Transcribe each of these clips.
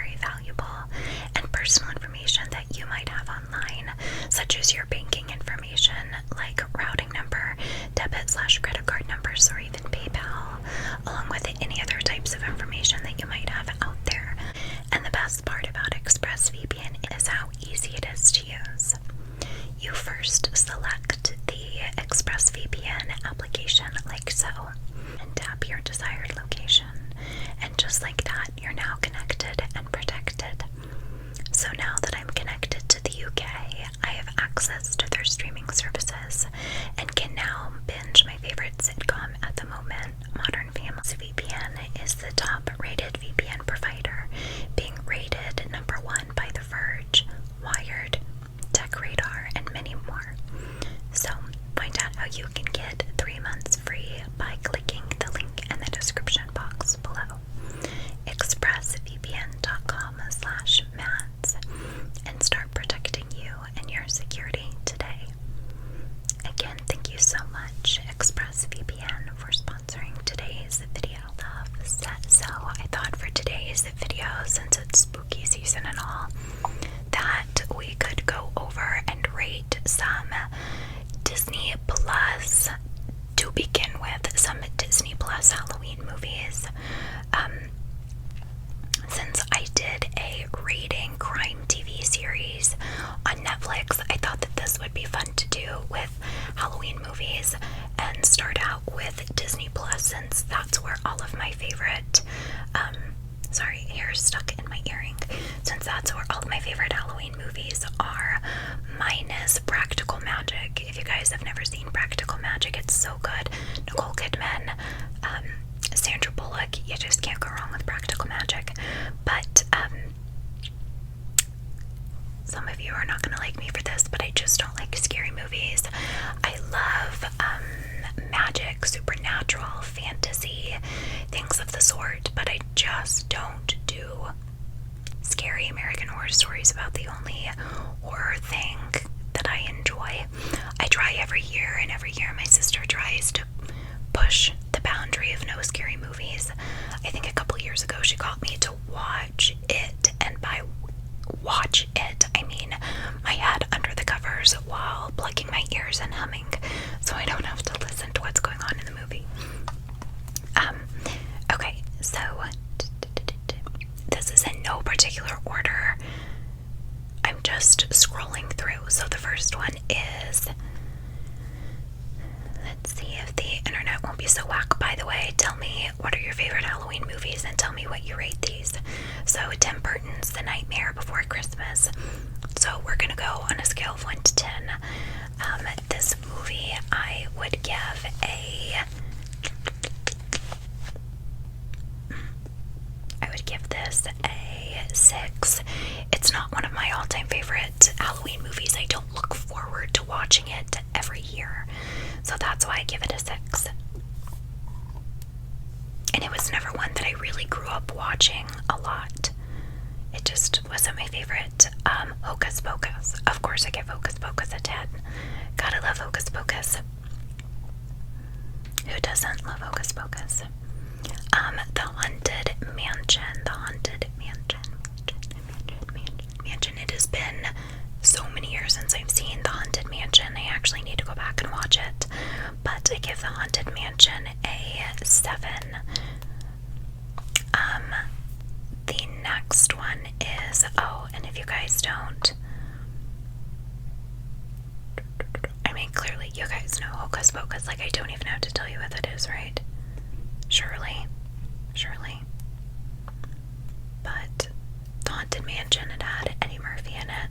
very valuable and personal information that you might have online, such as your banking information, like routing number, debit/credit card numbers, or even PayPal, along with any other types of information that you might have out there. And the best part about ExpressVPN is how easy it is to use. You first select the ExpressVPN application like so, and tap your desired location. And just like that, you're now connected and protected. So now that I'm connected to the UK, I have access to their streaming services and can now binge my favorite sitcom at the moment, Modern Family. VPN is the top-rated VPN provider, being rated #1 by The Verge, Wired, TechRadar, and many more. So, find out how you can get 3 months free by clicking the link in the description box below. ExpressVPN.com/Mads and start protecting you and your security today. Again, thank you so much, ExpressVPN, for sponsoring today's video. So I thought for today's video, since it's spooky season and all, that we could go over and rate some Disney Plus, to begin with, some Disney Plus Halloween movies. Since I did a rating crime TV series on Netflix, I thought that this would be fun to do with Halloween movies and start out with Disney Plus, since that's where all of my favorite, sorry, hair's stuck in my earring, since that's where all of my favorite Halloween movies are, minus Practical Magic. If you guys have never seen Practical Magic, it's so good. Nicole Kidman, Sandra Bullock, you just can't go wrong with Practical Magic. But some of you are not going to like me for this, but I just don't like scary movies. I love magic, supernatural, fantasy, things of the sort, but I just don't do scary American Horror Stories. About the only horror thing that I enjoy. I try every year, and every year my sister tries to push the boundary of no scary movies. I think a couple years ago she got me to watch it, and by watch it, I mean my head under the covers while plugging my ears and humming, so I don't have to listen to what's going on in the movie. Okay, so this is in no particular order. I'm just scrolling through. So the first one is, let's see if the internet won't be so whack. By the way, tell me what are your favorite Halloween movies and tell me what you rate these. So Tim Burton's The Nightmare Before Christmas. So we're gonna go on a scale of 1 to 10. This movie I would give this a 6. It's not one of my all-time favorite Halloween movies. I don't look forward to watching it every year, so that's why I give it a 6. And it was never one that I really grew up watching a lot. It just wasn't my favorite. Hocus Pocus. Of course I give Hocus Pocus a 10. Gotta love Hocus Pocus. Who doesn't love Hocus Pocus? The Haunted Mansion. The Haunted Mansion. It has been so many years since I've seen The Haunted Mansion. I actually need to go back and watch it. But I give The Haunted Mansion a 7. The next one is, and if you guys don't, I mean, clearly you guys know Hocus Pocus. Like, I don't even have to tell you what that is, right? Surely. But The Haunted Mansion, it had Eddie Murphy in it.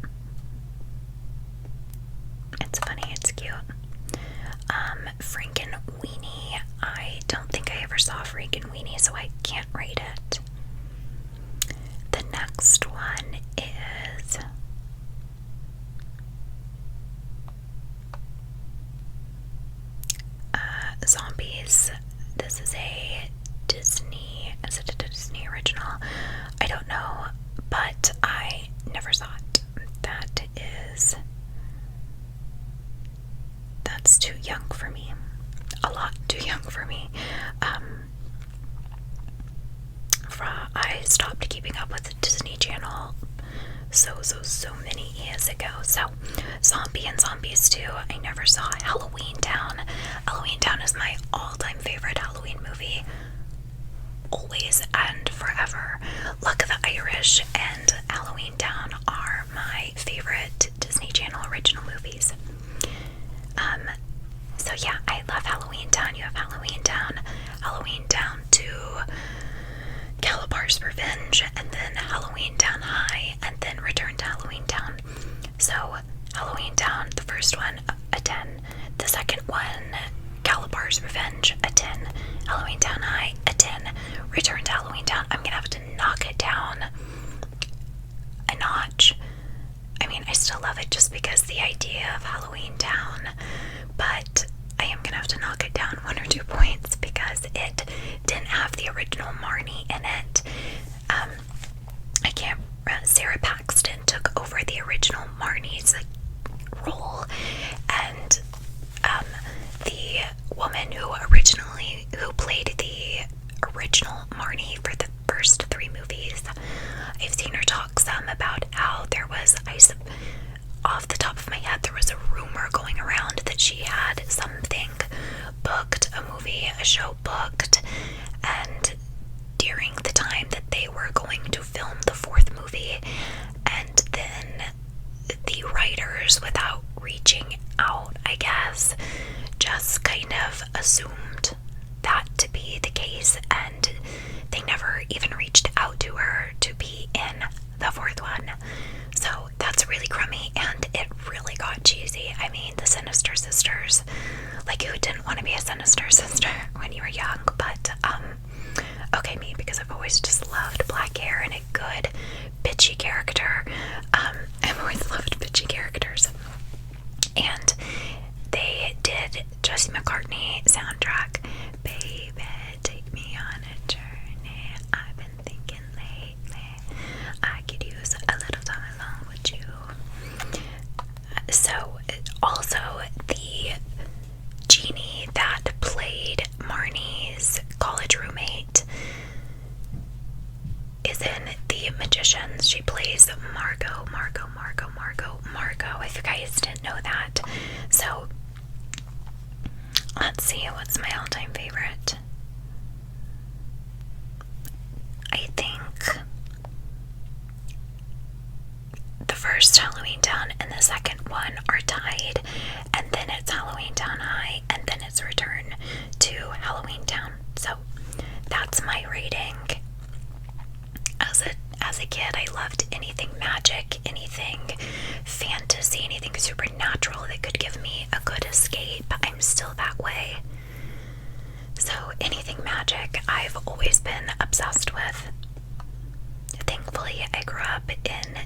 It's funny, it's cute. Frankenweenie. I don't think I ever saw Frankenweenie, so I can't rate it. The next one is Zombies. This is a Disney, is it a Disney original? I don't know, but I never saw it. That's too young for me. A lot too young for me. I stopped keeping up with Disney Channel so many years ago. So, Zombie and Zombies 2, I never saw. Halloweentown. Halloweentown is my all-time favorite Halloween movie. Always and forever. Luck of the Irish and Halloweentown are my favorite Disney Channel original movies. So yeah, I love Halloweentown. You have Halloweentown, Halloweentown 2, Calabar's Revenge, and then Halloweentown High, and then Return to Halloweentown. So Halloweentown, the first one, a 10. The second one, Calabar's Revenge, a 10. Halloweentown High, a 10. Return to Halloweentown, I'm gonna have to knock it down a notch. I mean, I still love it just because the idea of Halloweentown, but I am gonna have to knock it down 1 or 2 points because it didn't have the original Marnie in it. I can't. Sarah Paxton took over the original Marnie's role, and the woman who played the original Marnie for the first 3 movies, I've seen her talk some about how there was, off the top of my head, there was a rumor going around that she had something booked, a movie, a show booked, and during the time that they were going to film the 4th movie, and then the writers, without reaching out, I guess, just kind of assumed that to be the case, and they never even reached out to her to be in the 4th one. So that's really crummy, and it really got cheesy. I mean, the Sinister Sisters, like, who didn't want to be a Sinister Sister when you were young? But okay, me, because I've always just loved black hair and a good bitchy character. I've always loved bitchy characters, and they did Jesse McCartney soundtrack. Baby, take me on a journey. I've been thinking lately I could use a little time alone with you. So, also, the genie that played Marnie's college roommate is in The Magicians. She plays Margot. If you guys didn't know that. So, let's see, what's my all-time favorite? I think the first Halloweentown and the second one are tied, and then it's Halloweentown High, and then it's Return to Halloweentown. So that's my rating. As a kid, I loved anything magic, anything fantasy, anything supernatural that could give me a good escape. I'm still that way. So anything magic, I've always been obsessed with. Thankfully, I grew up in,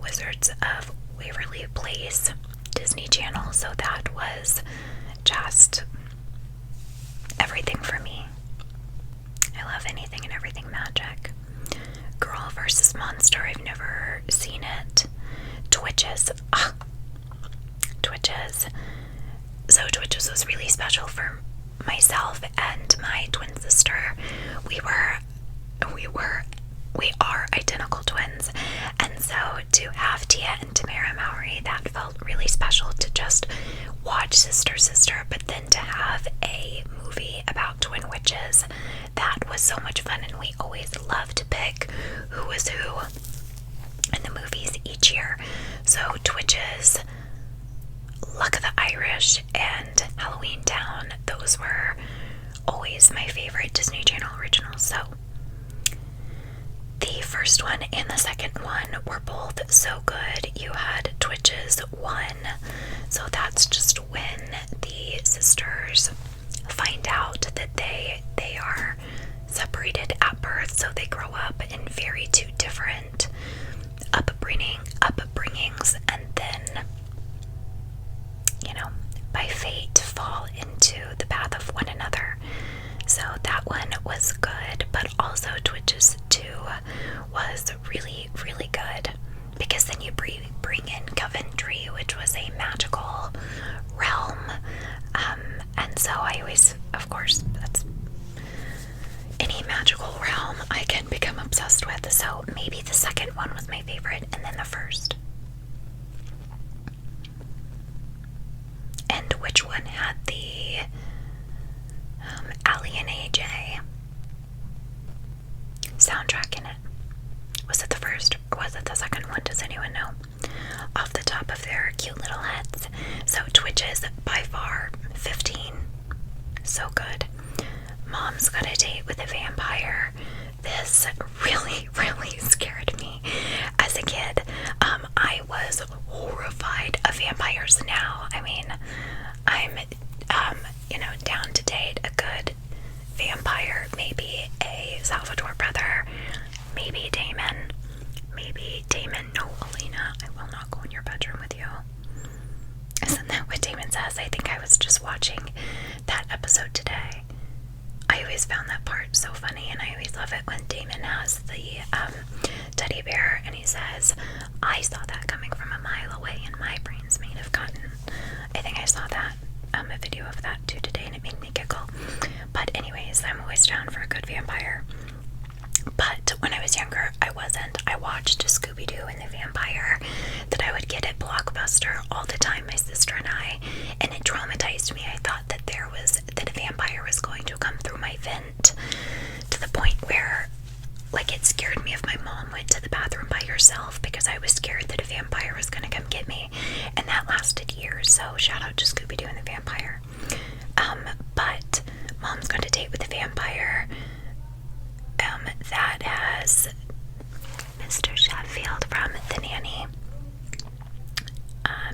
Wizards of Waverly Place, Disney Channel, so that was just everything for me. I love anything and everything magic. Girl versus Monster, I've never seen it. Twitches. Twitches. So Twitches was really special for myself and my twin sister. We are identical twins, and so to have Tia and Tamara Mowry, that felt really special to just watch Sister, but then to have a movie about twin witches, that was so much fun, and we always loved to pick who was who in the movies each year. So Twitches, Luck of the Irish, and Halloweentown, those were always my favorite Disney Channel originals. So the first one and the second one were both so good. You had Twitches 1, so that's just when the sisters find out that they are separated at birth, so they grow up in very 2 different upbringings, and then, by fate fall into the path of one another. So that one was good, but also Twitches 2 was really, really good, because then you bring in Coventry, which was a magical realm, and so I always, of course, that's any magical realm I can become obsessed with. So maybe the second cute little heads. So Twitches by far 15. So good. Mom's Got a Date with a Vampire. This really, really scared me as a kid. I was horrified of vampires now. I mean, I'm, down to date a good vampire, maybe a Salvatore brother, maybe Damon. No, Alina, I will not go in your bedroom with you. Isn't that what Damon says? I think I was just watching that episode today. I always found that part so funny, and I always love it when Damon has the teddy bear and he says, I saw that coming from a mile away and my brain's made of cotton. I think I saw that, a video of that too today, and it made me giggle. But anyways, I'm always down for a good vampire. But when I was younger, I wasn't. I watched Scooby-Doo and the Vampire that I would get at Blockbuster all the time, my sister and I, and it traumatized me. I thought that a vampire was going to come through my vent, to the point where, like, it scared me if my mom went to the bathroom by herself, because I was scared that a vampire was going to come get me, and that lasted years. So shout out to Scooby-Doo and the Vampire. But Mom's Got a Date with a Vampire, that has Mr. Sheffield from The Nanny.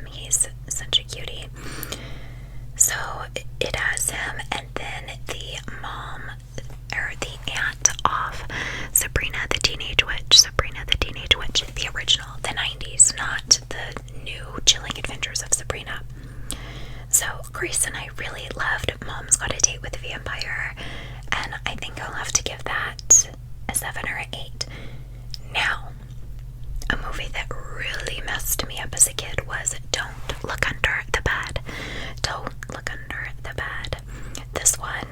He's such a cutie. So it has him, and then the mom, or the aunt of Sabrina the Teenage Witch, the original, the 90s, not the new Chilling Adventures of Sabrina. So Grace and I really loved Mom's Got a Date with a Vampire, and I think I'll have to give that a 7 or an 8. Now, a movie that really messed me up as a kid was Don't Look Under the Bed. Don't Look Under the Bed. This one,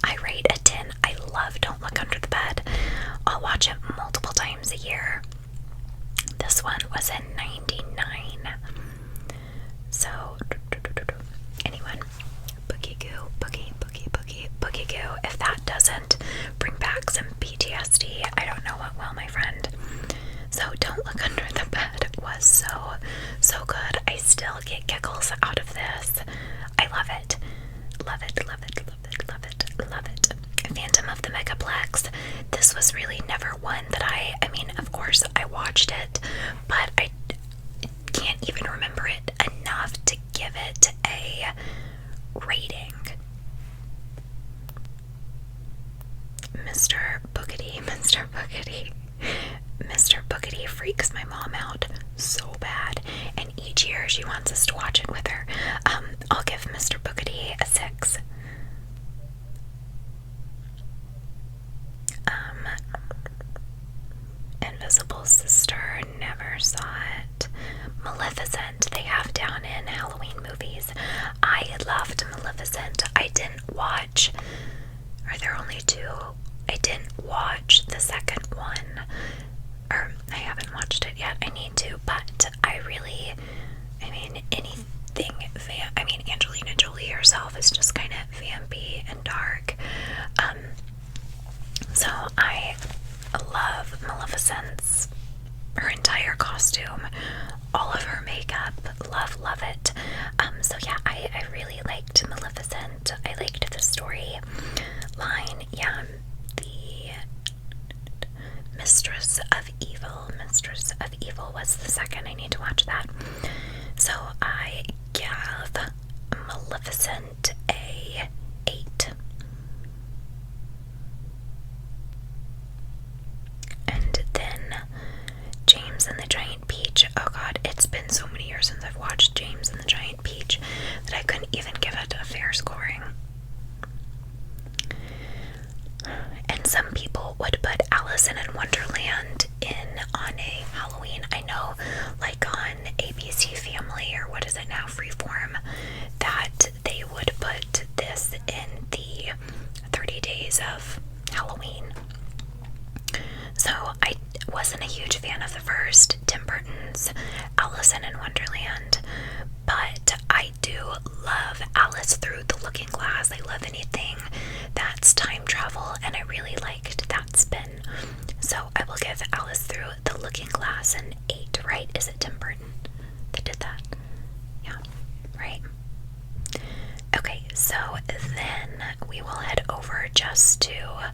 I rate a 10. I love Don't Look Under the Bed. I'll watch it multiple times a year. This one was in 99. So, anyone, Boogie Goo. If that doesn't bring back some PTSD, I don't know what will, my friend. So Don't Look Under the Bed was so good. I still get giggles out of this. I love it. Love it. Phantom of the Megaplex. This was really never one that I mean, of course I watched it, but I can't even remember it enough to give it a rating. Mr. Boogedy freaks my mom out so bad, and each year she wants us to watch it with her. I'll give Mr. Boogedy a 6. Invisible Sister, never saw it. Maleficent, they have down in Halloween movies. I loved Maleficent. I didn't watch, are there only 2? I didn't watch the second one, or I haven't watched it yet. I need to, but Angelina Jolie herself is just kind of vampy and dark. So I love Maleficent's, her entire costume, all of her makeup, love it. So yeah, I really liked Maleficent. I liked the story line. Yeah, the Mistress of Evil was the second. I need to watch that. So I give Maleficent a 8. And then James and the Giant Peach. Oh god, it's been so many years since I've watched James and the Giant Peach that I couldn't even give it a fair scoring. And some people would put Alice in Wonderland on a Halloween. I know, like on ABC Family, or what is it now, Freeform, that they would put this in the 30 days of Halloween. So I wasn't a huge fan of the first Tim Burton's Alice in Wonderland, but I do love Alice Through the Looking Glass. I love anything that's time travel, and I really liked that spin. So I will give Alice Through the Looking Glass an 8, right? Is it Tim Burton that did that? right? Okay, so then we will head over just to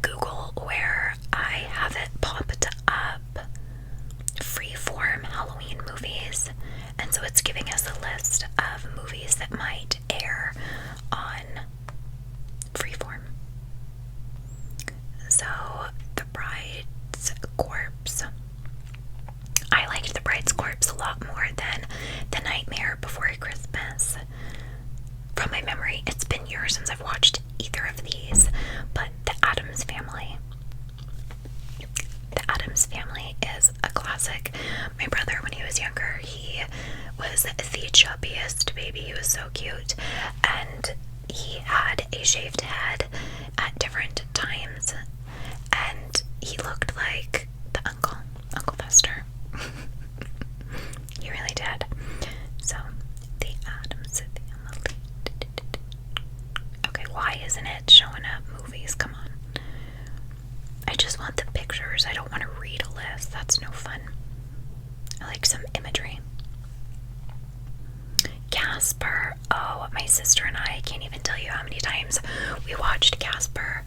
Google, where I have it popped up, Freeform Halloween movies, and so it's giving us a list of movies that might air on Freeform. So, The Bride's Corpse. I liked The Bride's Corpse a lot more than The Nightmare Before Christmas. From my memory, it's been years since I've watched either of these, but The Addams Family. The Addams Family is a classic. My brother, when he was younger, he was the chubbiest baby. He was so cute, and he had a shaved head at different times, and he looked like the Uncle Fester. He really did. So, The Addams Family. Okay, why isn't it showing up movies? Come on. I just want the pictures. I don't want to read a list. That's no fun. I like some imagery. Casper. Oh, my sister and I can't even tell you how many times we watched Casper.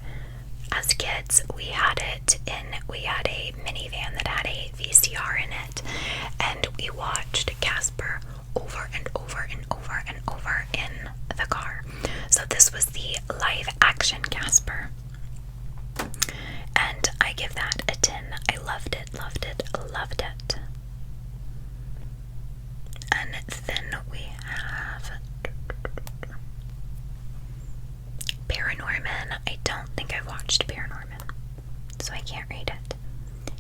As kids, we had a minivan that had a VCR in it, and we watched Casper over and over and over and over in the car. So this was the live action Casper, and I give that a 10. I loved it, loved it, loved it. And then we have Paranorman. I don't think I've watched Paranorman, so I can't read it.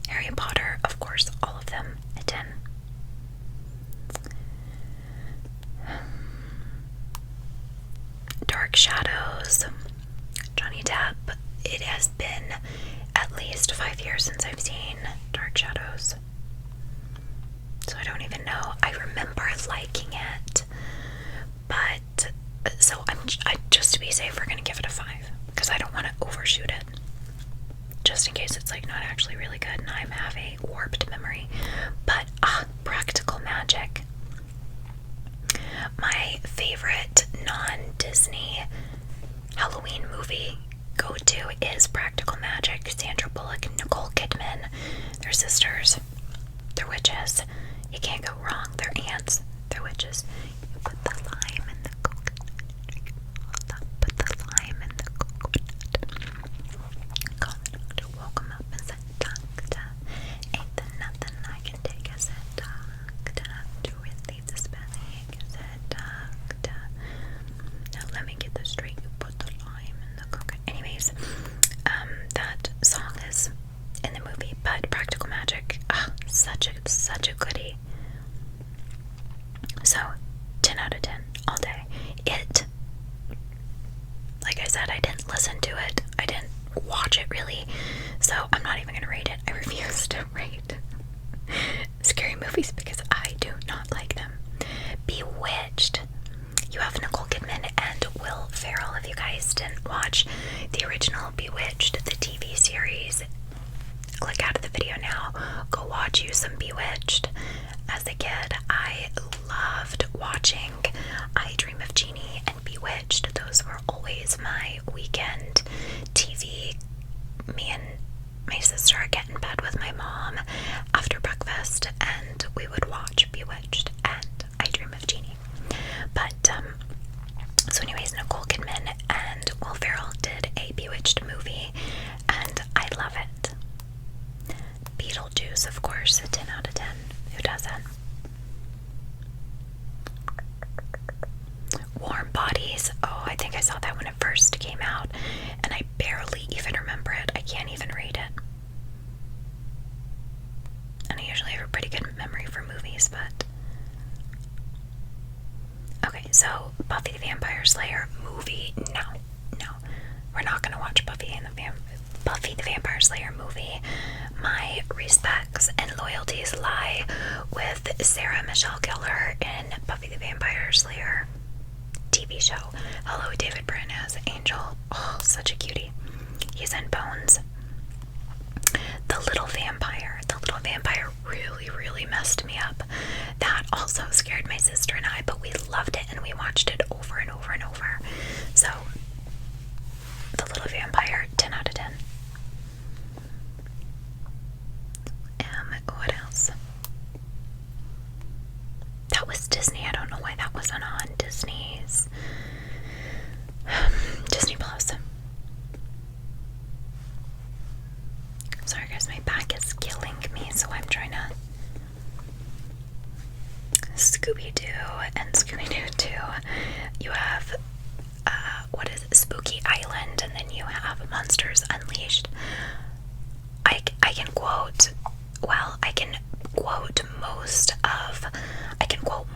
Harry Potter, of course, all of them, a 10. Dark Shadows, Johnny Depp. It has been at least 5 years since I've seen Dark Shadows, so I don't even know. I remember liking it, but so I just to be safe, we're gonna give it a 5 because I don't want to overshoot it, just in case it's like not actually really good and I have a warped memory. But Practical Magic. My favorite non-Disney Halloween movie go-to is Practical Magic. Sandra Bullock and Nicole Kidman. They're sisters. They're witches. You can't go wrong. They're aunts. They're witches. You put the lime in the coconut. Put the lime in the coconut. Call the doctor, woke him up and said, "Doctor, ain't there nothing I can take?" I said, "Doctor, to relieve this bellyache." I said, "Doctor, now let me get this straight. You put the lime in the coconut." Anyways, that song is in the movie, but Practical Magic, such a goodie. So, 10 out of 10 all day. It, like I said, I didn't listen to it. I didn't watch it really, so I'm not even gonna rate it. I refuse to rate scary movies because I do not like them. Bewitched. You have Nicole Kidman and Will Ferrell. If you guys didn't watch the original Bewitched, the TV series, click out of the video now. Go watch you some Bewitched. As a kid, I loved watching I Dream of Jeannie and Bewitched. Those were always my weekend TV. Me and my sister would get in bed with my mom after breakfast, and we would watch Bewitched and I Dream of Jeannie. But, so anyways, Nicole Kidman and Will Ferrell did a Bewitched movie, and I love it. Beetlejuice, of course, a 10 out of 10. Who doesn't? Warm Bodies. Oh, I think I saw that when it first came out, and I barely even remember it. I can't even read it. And I usually have a pretty good memory for movies, but... Okay, so Buffy the Vampire Slayer movie. No. We're not going to watch Buffy the Vampire Slayer movie. My respects and loyalties lie with Sarah Michelle Gellar in Buffy the Vampire Slayer TV show. Hello, David Brin as Angel. Oh, such a cutie. He's in Bones. The Little Vampire really messed me up. That also scared my sister and I, but we loved it and we watched it over and over and over. So, The Little Vampire, 10 out of 10. What else? That was Disney. I don't know why that wasn't on Disney's. Disney Plus. Sorry guys, my back is killing me, so I'm trying to Scooby-Doo and Scooby-Doo 2. You have what is it? Spooky Island, and then you have Monsters Unleashed. I can quote, well, I can quote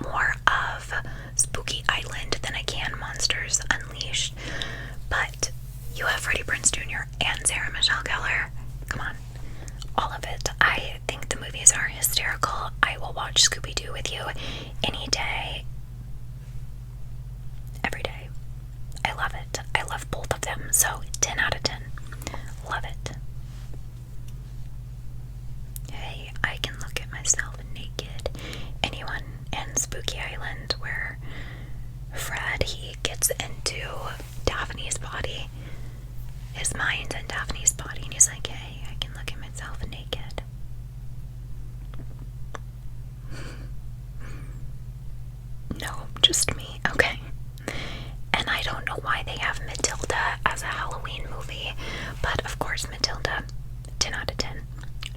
more of Spooky Island than I can Monsters Unleashed. But you have Freddie Prinze Jr. and Sarah Michelle Gellar. Come on. All of it. I think the movies are hysterical. I will watch Scooby-Doo with you any day. Every day. I love it. I love both of them. So 10 out of 10. Love it. Hey, I can look at myself naked. Anyone in Spooky Island where Fred, he gets into Daphne's body. His mind's in Daphne's body, and he's like, hey, I can look at myself naked. No, just me. Okay. And I don't know why they have Matilda as a Halloween movie, but of course Matilda, 10 out of 10.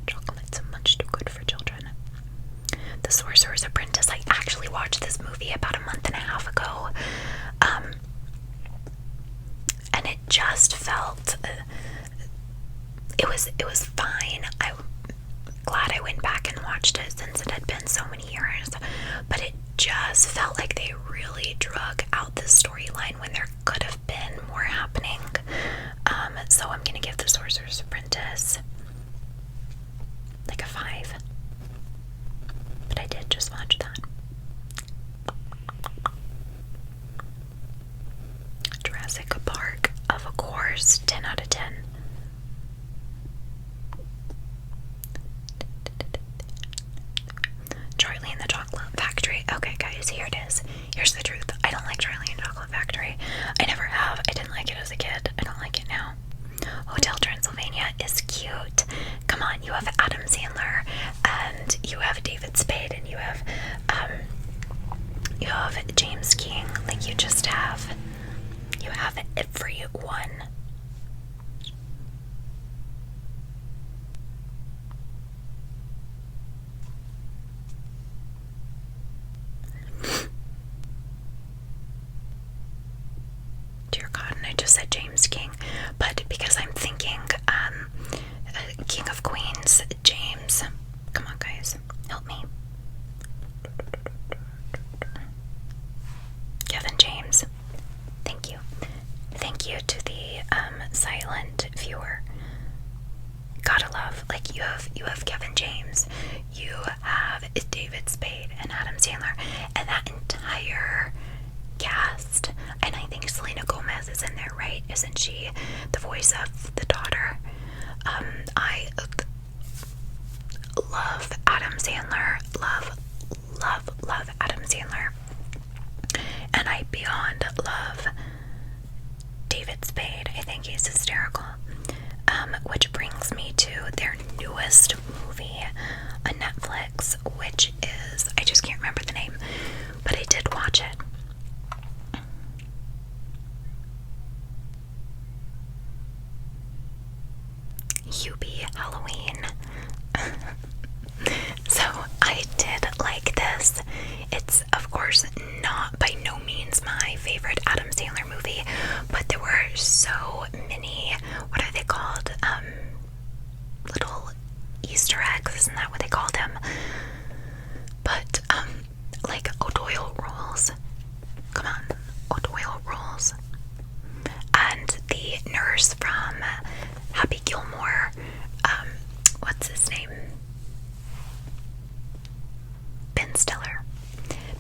Chocolate's much too good for children. The Sorcerer's Apprentice, I actually watched this movie about a month and a half ago, and it just felt, it was fine. I'm glad I went back and watched it since it had been so many years, but it just felt like they really drug out the storyline when there could have been more happening. So I'm gonna give The Sorcerer's Apprentice like a 5. But I did just watch that. Jurassic Park, of course, 10 out of 10. Charlie and the Chocolate Factory. Okay, guys, here it is. Here's the truth. I don't like Charlie and the Chocolate Factory. I never have. I didn't like it as a kid. I don't like it now. Hotel Transylvania is cute. Come on, you have Adam Sandler, and you have David Spade, and you have James King. Like, you have everyone. Dear God, and I just said James King, but because I'm thinking King of Queens, James. Come on, guys, help me. Kevin James. Thank you. Thank you to the silent viewer. Gotta love, like, you have Kevin James, you have David Spade and Adam Sandler, and that entire cast. And I think Selena Gomez is in there, right? Isn't she the voice of the daughter? I love Adam Sandler. Love Adam Sandler. And I beyond love David Spade. I think he's hysterical. Which brings me to their newest movie on Netflix, which is, I just can't remember the name, but I did watch it. Hubie Halloween. So I did like this. It's of course not by no means my favorite Adam Sandler movie, but there were so many, what are they called? Little Easter eggs, isn't that what they call them? But like O'Doyle rolls. Come on, O'Doyle rolls. And the nurse from Happy Gilmore, what's his name? Ben Stiller.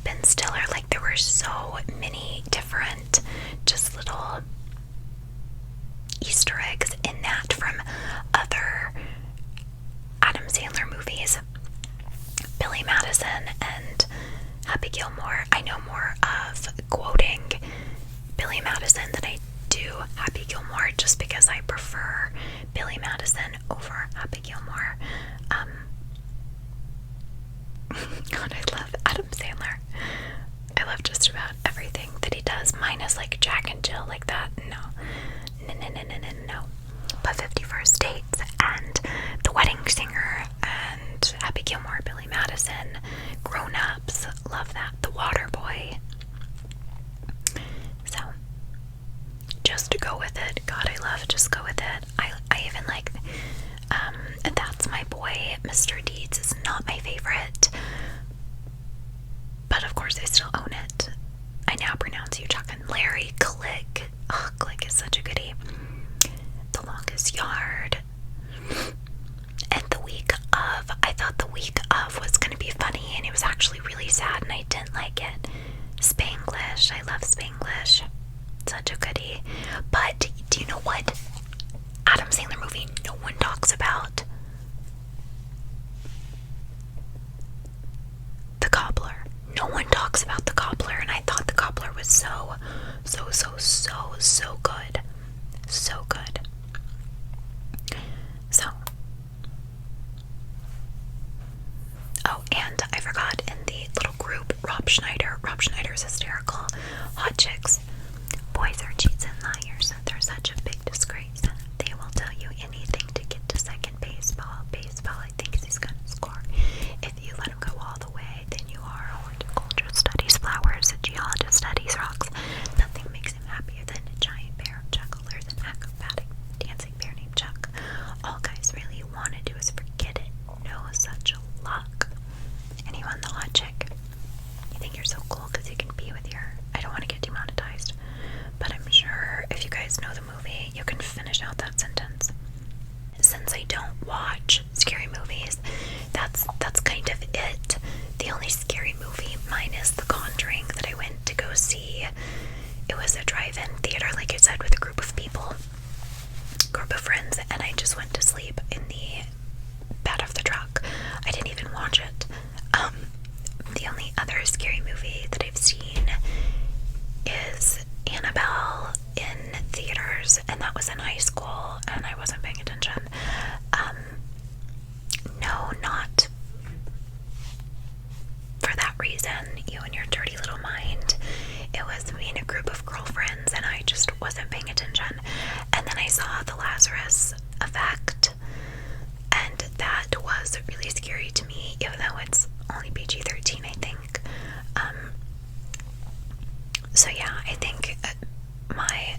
Ben Stiller, like, there were so many different just little Easter Madison and Happy Gilmore. I know more of quoting Billy Madison than I do Happy Gilmore, just because I prefer Billy Madison over Happy Gilmore. God, I love Adam Sandler. I love just about everything that he does, minus like Jack and Jill, like that. No. But 50 First Dates and The Wedding Singer and Happy Gilmore, Billy Madison, Grown Ups, love that. The Water Boy. So, just to go with it. God, I love Just Go With It. I even like That's My Boy. Mr. Deeds is not my favorite, but of course I still own it. I now pronounce you Chuck and Larry. Click. Oh, Click is such a goodie. The Longest Yard. And The Week Of. I thought The Week Of was going to be funny, and it was actually really sad, and I didn't like it. Spanglish. I love Spanglish. Such a goodie. But do you know what Adam Sandler movie no one talks about? The Cobbler. No one talks about The Cobbler, and I thought The Cobbler was so good. So good. So. Oh, and I forgot, in the little group, Rob Schneider's hysterical. Hot chicks. Boys are cheats and liars. They're such a big disgrace. They will tell you anything to get to second baseball. I think he's gonna score. If you let him go all the way, then you are a horticulture studies flowers, a geologist studies rocks. Nothing makes him happier than a giant bear of Chuck, or an acrobatic dancing bear named Chuck. All guys really want to do is forget it. No such luck. Anyone, the hot chick. You think you're so cool because you can be with your... I don't want to get demonetized, but I'm sure if you guys know the movie, you can finish out that sentence. Since I don't watch scary movies, that's kind of it. The only scary movie, minus The Conjuring, that I went to go see, it was a drive-in theater, like I said, with a group of friends, and I just went to sleep in the bed of the truck. I didn't even watch it. The only other scary movie that I've seen is Annabelle in theaters, and that was in high school, and I wasn't paying attention. No, not for that reason, you and your dirty little mind. It was me and a group of girlfriends, and I just wasn't paying attention. And then I saw The Lazarus Effect, and that was really scary to me, even though it's only PG-13, I think. So yeah, I think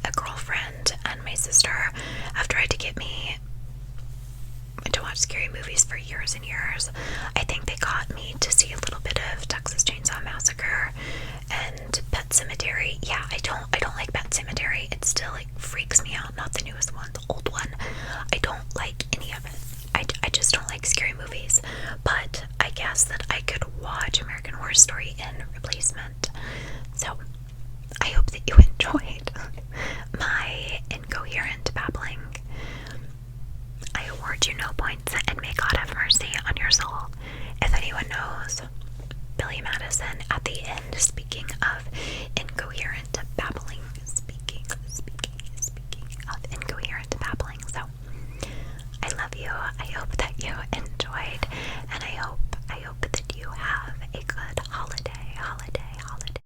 a girlfriend and my sister have tried to get me to watch scary movies for years and years. I think they got me to see a little bit of Texas Chainsaw Massacre and Pet Sematary. Yeah, I don't like Pet Sematary. It still like freaks me out. Not the newest one, the old one. I don't like any of it. I just don't like scary movies. But I guess that I could watch American Horror Story in replacement. So I hope that you enjoyed my incoherent babbling. I award you no points, and may God have mercy on your soul. If anyone knows Billy Madison at the end, speaking of incoherent babbling, speaking of incoherent babbling. So I love you. I hope that you enjoyed,